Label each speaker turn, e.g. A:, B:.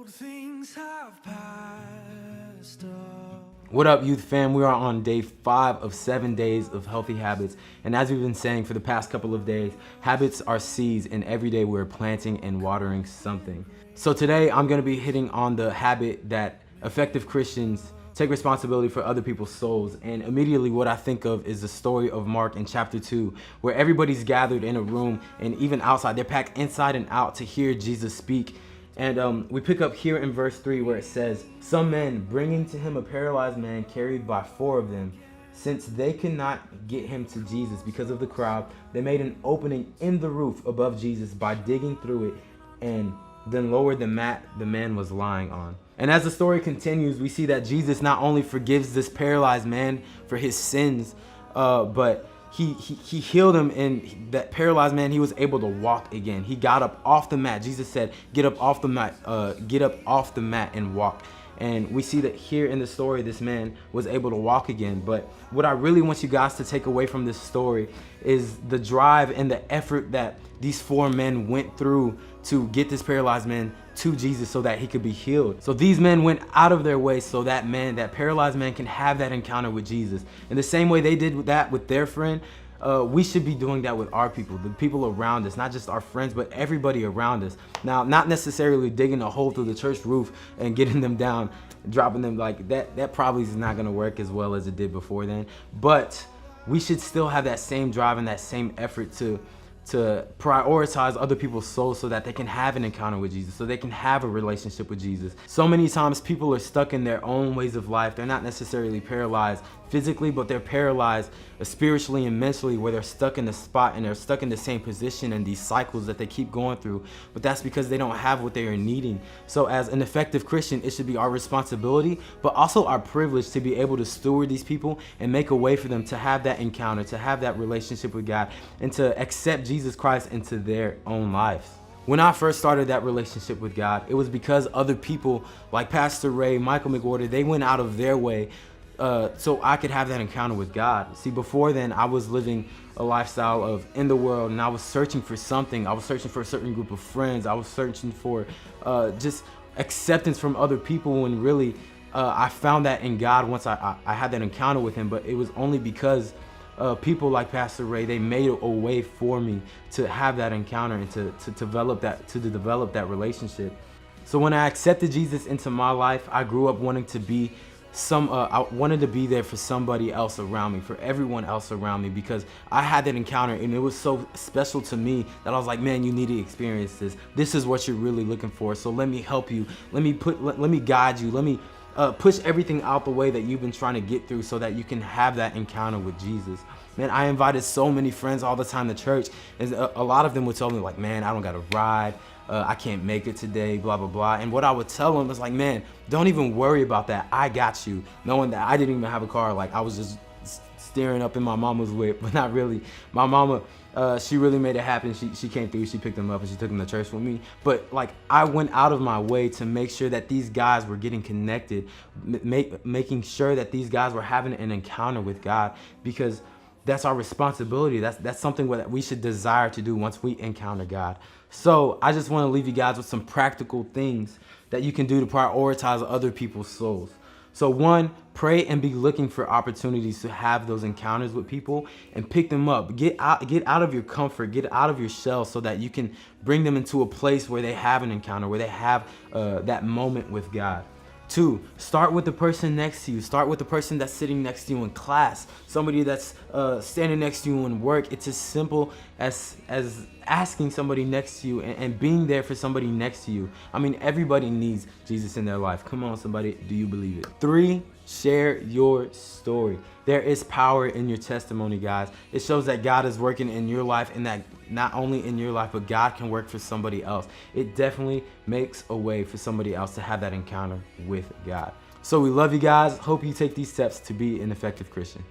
A: Things have passed up.
B: What up, youth fam? We are on day 5 of 7 days of healthy habits. And as we've been saying for the past couple of days, habits are seeds, and every day we're planting and watering something. So today I'm going to be hitting on the habit that effective Christians take responsibility for other people's souls. And immediately what I think of is the story of Mark in chapter 2, where everybody's gathered in a room, and even outside, they're packed inside and out to hear Jesus speak. And we pick up here in verse 3 where it says, "Some men bringing to him a paralyzed man carried by 4 of them. Since they could not get him to Jesus because of the crowd, they made an opening in the roof above Jesus by digging through it and then lowered the mat the man was lying on." And as the story continues, we see that Jesus not only forgives this paralyzed man for his sins, but he healed him, and that paralyzed man, he was able to walk again. He got up off the mat. Jesus said, get up off the mat and walk. And we see that here in the story, this man was able to walk again. But what I really want you guys to take away from this story is the drive and the effort that these 4 men went through to get this paralyzed man to Jesus so that he could be healed. So these men went out of their way so that paralyzed man can have that encounter with Jesus. In the same way they did that with their friend, we should be doing that with our people, the people around us, not just our friends, but everybody around us. Now, not necessarily digging a hole through the church roof and getting them down, dropping them like that. That probably is not going to work as well as it did before then. But we should still have that same drive and that same effort to prioritize other people's souls so that they can have an encounter with Jesus, so they can have a relationship with Jesus. So many times people are stuck in their own ways of life. They're not necessarily paralyzed physically, but they're paralyzed spiritually and mentally, where they're stuck in the spot and they're stuck in the same position and these cycles that they keep going through. But that's because they don't have what they are needing. So as an effective Christian, it should be our responsibility, but also our privilege to be able to steward these people and make a way for them to have that encounter, to have that relationship with God, and to accept Jesus Christ into their own lives. When I first started that relationship with God, it was because other people like Pastor Ray, Michael McWhorter, they went out of their way so I could have that encounter with God. See, before then, I was living a lifestyle of in the world, and I was searching for something. I was searching for a certain group of friends. I was searching for just acceptance from other people, when really I found that in God once I had that encounter with him. But it was only because people like Pastor Ray, they made a way for me to have that encounter and to develop that relationship. So when I accepted Jesus into my life, I grew up wanting to be I wanted to be there for somebody else around me, for everyone else around me, because I had that encounter and it was so special to me that I was like, man, you need to experience this. This is what you're really looking for. So let me help you. Let me guide you. Let me push everything out the way that you've been trying to get through so that you can have that encounter with Jesus. Man, I invited so many friends all the time to church, and a lot of them would tell me like, man, I don't got a ride. I can't make it today, blah, blah, blah. And what I would tell them was like, man, don't even worry about that. I got you. Knowing that I didn't even have a car. Like, I was just steering up in my mama's whip, but not really. My mama, she really made it happen. She came through, she picked them up, and she took them to church with me. But like, I went out of my way to make sure that these guys were getting connected, making sure that these guys were having an encounter with God, because that's our responsibility. That's something that we should desire to do once we encounter God. So I just want to leave you guys with some practical things that you can do to prioritize other people's souls. So 1, pray and be looking for opportunities to have those encounters with people and pick them up. Get out of your comfort, get out of your shell, so that you can bring them into a place where they have an encounter, where they have that moment with God. 2, start with the person next to you. Start with the person that's sitting next to you in class, somebody that's standing next to you in work. It's as simple as asking somebody next to you and being there for somebody next to you. I mean, everybody needs Jesus in their life. Come on, somebody, do you believe it? 3, share your story. There is power in your testimony, guys. It shows that God is working in your life, and that not only in your life, but God can work for somebody else. It definitely makes a way for somebody else to have that encounter with God. So we love you guys. Hope you take these steps to be an effective Christian.